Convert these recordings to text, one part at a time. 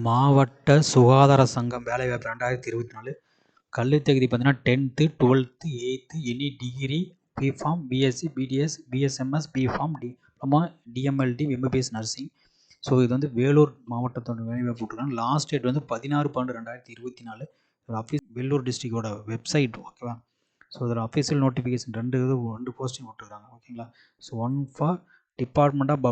மாவட்ட சுகாதார சங்கம் வேலைவாய்ப்பு 2024 கல்வித் தகுதி பார்த்தீங்கன்னா 10th 12th 8th any degree B Pharm BSc BDS BSMS B Pharm diploma DMLT MBBS nursing. So இது வந்து வேலூர் மாவட்டத்தோட வேலைவாய்ப்பு போட்டிருக்காங்க. லாஸ்ட் டேட் வந்து 16/12/2024. ஒரு ஆஃபீஸ் வேலூர் டிஸ்ட்ரிக்டோட வெப்சைட். ஓகேவா. ஸோ இதில் அஃபீஷியல் நோட்டிஃபிகேஷன் ரெண்டு போஸ்டிங் விட்டுருக்காங்க. ஓகேங்களா. So one for department of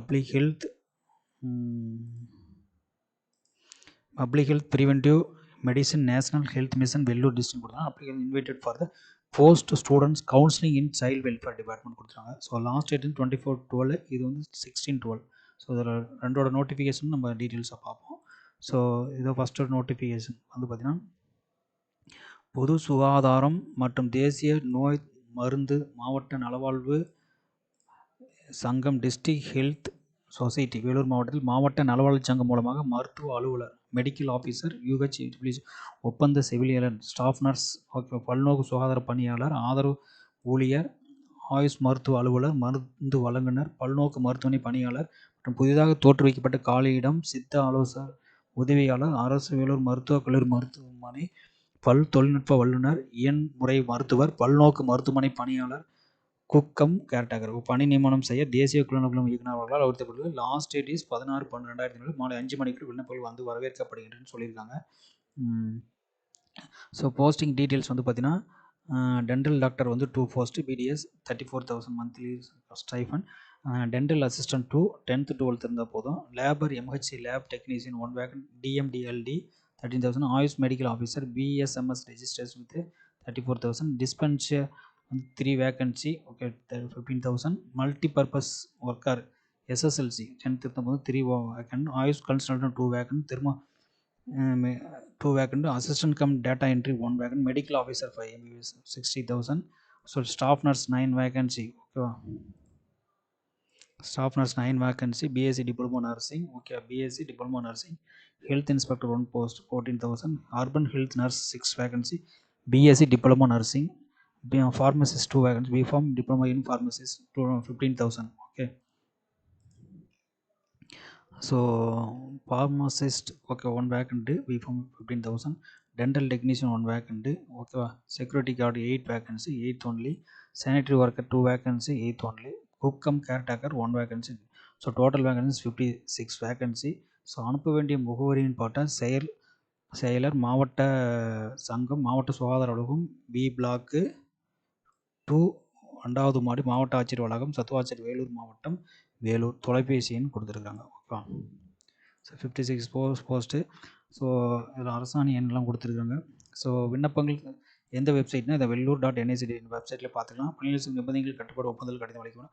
Public Health Preventive Medicine National Health Mission Vellore district கொடுத்தாங்க. applicant invited for the post students counseling in child welfare department கொடுத்துருக்காங்க. ஸோ லாஸ்ட் டேட் 24/12, இது வந்து 16/12. So இதில் ரெண்டோட notification நம்ம டீட்டெயில்ஸாக பார்ப்போம். ஸோ இதை ஃபஸ்ட்டு நோட்டிஃபிகேஷன் வந்து பார்த்திங்கன்னா, பொது சுகாதாரம் மற்றும் தேசிய நோய் மருந்து மாவட்ட நலவாழ்வு சங்கம் டிஸ்ட்ரிக்ட் ஹெல்த் சொசைட்டி வேலூர் மாவட்டத்தில் மாவட்ட நலவாழ்வு சங்கம் மூலமாக மருத்துவ அலுவலர் மெடிக்கல் ஆஃபீஸர் யூஹெச் ஒப்பந்த செவிலியர் ஸ்டாஃப் நர்ஸ் பல்நோக்கு சுகாதார பணியாளர் ஆதரவு ஊழியர் ஆயுஷ் மருத்துவ அலுவலர் மருந்து வழங்குனர் பல்நோக்கு மருத்துவமனை பணியாளர் மற்றும் புதிதாக தோற்றுவிக்கப்பட்ட காலியிடம் சித்த ஆலோசகர் உதவியாளர் அரசு வேலூர் மருத்துவக் கல்லூரி மருத்துவமனை பல் தொழில்நுட்ப வல்லுநர் இயன்முறை மருத்துவர் பல்நோக்கு மருத்துவமனை பணியாளர் குக்கம் கேர்டேக்கர் பணி நியமனம் செய்ய தேசிய குழுநலம் இயக்குனர் அவர்களால் அறிவிக்கப்பட்டுள்ளது. லாஸ்ட் டேட் இஸ் 16/12/2024 மாலை 5 மணிக்கு விண்ணப்பங்கள் வந்து வரவேற்கப்படுகின்றன்னு சொல்லியிருக்காங்க. ஸோ போஸ்டிங் டீட்டெயில்ஸ் வந்து பார்த்தீங்கன்னா, டென்டல் டாக்டர் வந்து 2 post BDS 34,000 monthly stipend. Dental assistant 2 10th 12th இருந்தால் போதும். Labour MHC lab technician 1 vacant DMLT 13,000. AYUSH medical officer BSMS registration with 34,000. Dispenser 3 vacancy okay 15,000. Multipurpose worker SSLC 10th 3 vacant. AYUSH consultant 2 vacant. திரும்ப 2 vacant. Assistant cum data entry 1 vacant. Medical officer 5 MBBS 60,000. So staff nurse 9 vacancy ஓகேவா. Staff nurse 9 vacancy. BSc diploma nursing okay BSc diploma nursing. Health inspector 1 post 14,000. Urban health nurse 6 vacancy. BSc diploma nursing. Pharmacist 2 vacancies. B.Pharm diploma in pharmacist 15,000. Okay. So pharmacist okay 1 vacant. B.Pharm 15,000. Dental technician 1 vacant. Okay. Security guard 8 vacancy 8th only. Sanitary worker 2 vacancy 8th only. Cook cum caretaker 1 vacancy. So total vacancies 56 vacancy. So அனுப்ப வேண்டிய முகவரின்னு பார்த்தா செயலர் மாவட்ட சங்கம் மாவட்ட சுகாதார அலுவலகம் B block 2 2வது மாடி மாவட்ட ஆட்சியர் வளாகம் சத்துவாச்சேரி வேலூர் மாவட்டம் வேலூர். தொலைபேசி எண் கொடுத்துருக்காங்க. ஓகே. So 56 post. ஸோ இதில் அரசாணை எண்ணெலாம் கொடுத்துருக்காங்க. ஸோ விண்ணப்பங்கள் எந்த வெப்சைட்னா இந்த veloor.nic வெப்சைட்டில் பார்த்துக்கலாம். பணியாளர் நிபந்தனைகள் கட்டுப்பாடு ஒப்புதல் கடிதம் அளிக்கணும்.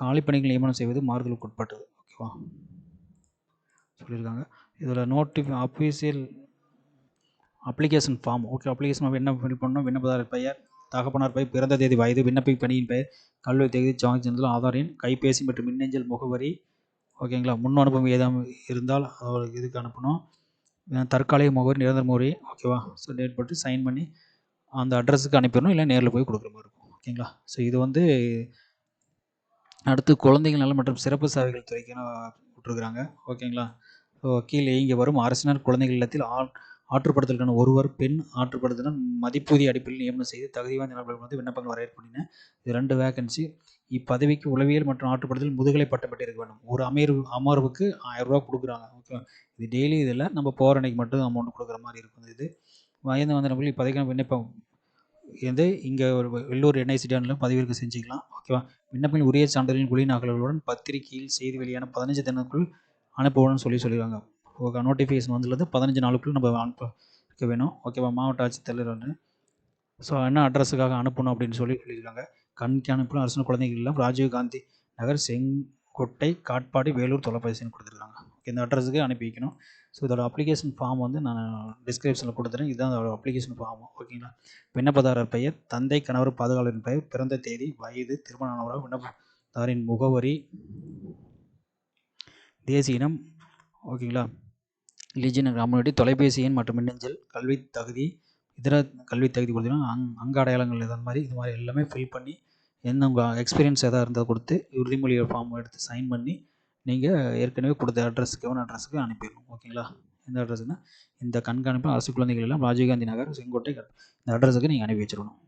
காலிப்பணிகள் நியமனம் செய்வது மாறுதலுக்கு உட்பட்டது. ஓகேவா சொல்லியிருக்காங்க. இதில் official application form okay. Application என்ன ஃபில் பண்ணணும்? விண்ணப்பதாரர் பெயர், தகப்பனார் பெயர், பிறந்த தேதி, வயது, விண்ணப்பிக்கும் பணியின் பெயர், கல்வி தகுதி, சான்றிதழ், ஆதார் எண், கைபேசி மற்றும் மின்னஞ்சல் முகவரி ஓகேங்களா. முன் அனுபவம் ஏதாவது இருந்தால் இதுக்கு அனுப்பணும். தற்காலிக முகவரி நிரந்தர முகவரி ஓகேவா. ஸோ டேட் போட்டு சைன் பண்ணி அந்த அட்ரஸுக்கு அனுப்பிடணும். இல்லை நேரில் போய் கொடுக்குற மாதிரி இருக்கும். ஓகேங்களா. ஸோ இது வந்து அடுத்து குழந்தைகள் நலம் மற்றும் சிறப்பு சேவைகள் துறைக்கு விட்டுருக்குறாங்க. ஓகேங்களா. ஸோ கீழே இங்கே வரும் அரசினர் குழந்தைகள் இல்லத்தில் ஆற்றுப்படுத்தலுக்கான ஒருவர் பெண் ஆற்றுப்படுத்தல் மதிப்பூதிய அடிப்படையில் நியமனம் செய்து தகுதி வாய்ந்த நபர்கள் வந்து விண்ணப்பங்கள் வரவேற்கப்பட்டன. இது 2 வேகன்சி. இப்பதவிக்கு உளவியல் மற்றும் ஆற்றுப்படுத்தல் முதுகலை பட்டம் பெற்றிருக்க வேண்டும். ஒரு அமர்வுக்கு 1000 ரூபா கொடுக்குறாங்க. ஓகே. இது டெய்லி இதில் நம்ம போகிற அன்னைக்கு மட்டும் அமௌண்ட் கொடுக்குற மாதிரி இருக்கும். இது வயது வந்த நபர்கள் இப்போதைக்கு விண்ணப்பம் வந்து இங்கே ஒரு வெள்ளூர் என்ஐசிடியில் பதிவிற்கு செஞ்சுக்கலாம். ஓகேவா. விண்ணப்பங்கள் உரிய சான்றிதழின் ஒளி நகல்களுடன் பத்திரிகையில் செய்தி வெளியான 15 தினங்களுக்குள் அனுப்புவோம்னு சொல்லியிருக்காங்க. ஓகே. நோட்டிஃபிகேஷன் வந்துள்ளது 15 நாளுக்குள்ள நம்ம அனுப்ப வேணும். ஓகேவா. மாவட்ட ஆட்சித்தலைவர் வந்து ஸோ என்ன அட்ரஸுக்காக அனுப்பணும் அப்படின்னு சொல்லியிருக்காங்க. கண்காணிப்பு அரசு குழந்தைகள் இல்லம் ராஜீவ்காந்தி நகர் செங்கோட்டை காட்பாடி வேலூர் தொலைபேசின்னு கொடுத்துருக்காங்க. ஓகே. இந்த அட்ரஸுக்கு அனுப்பி வைக்கணும். ஸோ இதோட அப்ளிகேஷன் ஃபார்ம் வந்து நான் டிஸ்கிரிப்ஷனில் கொடுத்துறேன். இதுதான் அதோட அப்ளிகேஷன் ஃபார்ம். ஓகேங்களா. விண்ணப்பதாரர் பெயர், தந்தை கணவர் பாதுகாவலரின் பெயர், பிறந்த தேதி, வயது, திருமணமானவராக, விண்ணப்பதாரின் முகவரி, தேசிய இனம் ஓகேங்களா, ரிலிஜன் கம்யூனிட்டி, தொலைபேசி எண் மற்றும் மின்னஞ்சல், கல்வி தகுதி, இதர கல்வி தகுதி கொடுத்தீங்கன்னா அங்க அடையாளங்கள் இது மாதிரி எல்லாமே ஃபில் பண்ணி என்ன உங்கள் எக்ஸ்பீரியன்ஸ் எதாவது இருந்தால் கொடுத்து உறுதிமொழி ஃபார்ம் எடுத்து சைன் பண்ணி நீங்கள் ஏற்கனவே கொடுத்த அட்ரஸுக்கு அனுப்பிடணும். ஓகேங்களா. எந்த அட்ரஸ்னா இந்த கண்காணிப்பு அரசு குழந்தைகள் எல்லாம் ராஜீவ்காந்தி நகர், செங்கோட்டை இந்த அட்ரஸுக்கு நீங்கள் அனுப்பி வச்சிடணும்.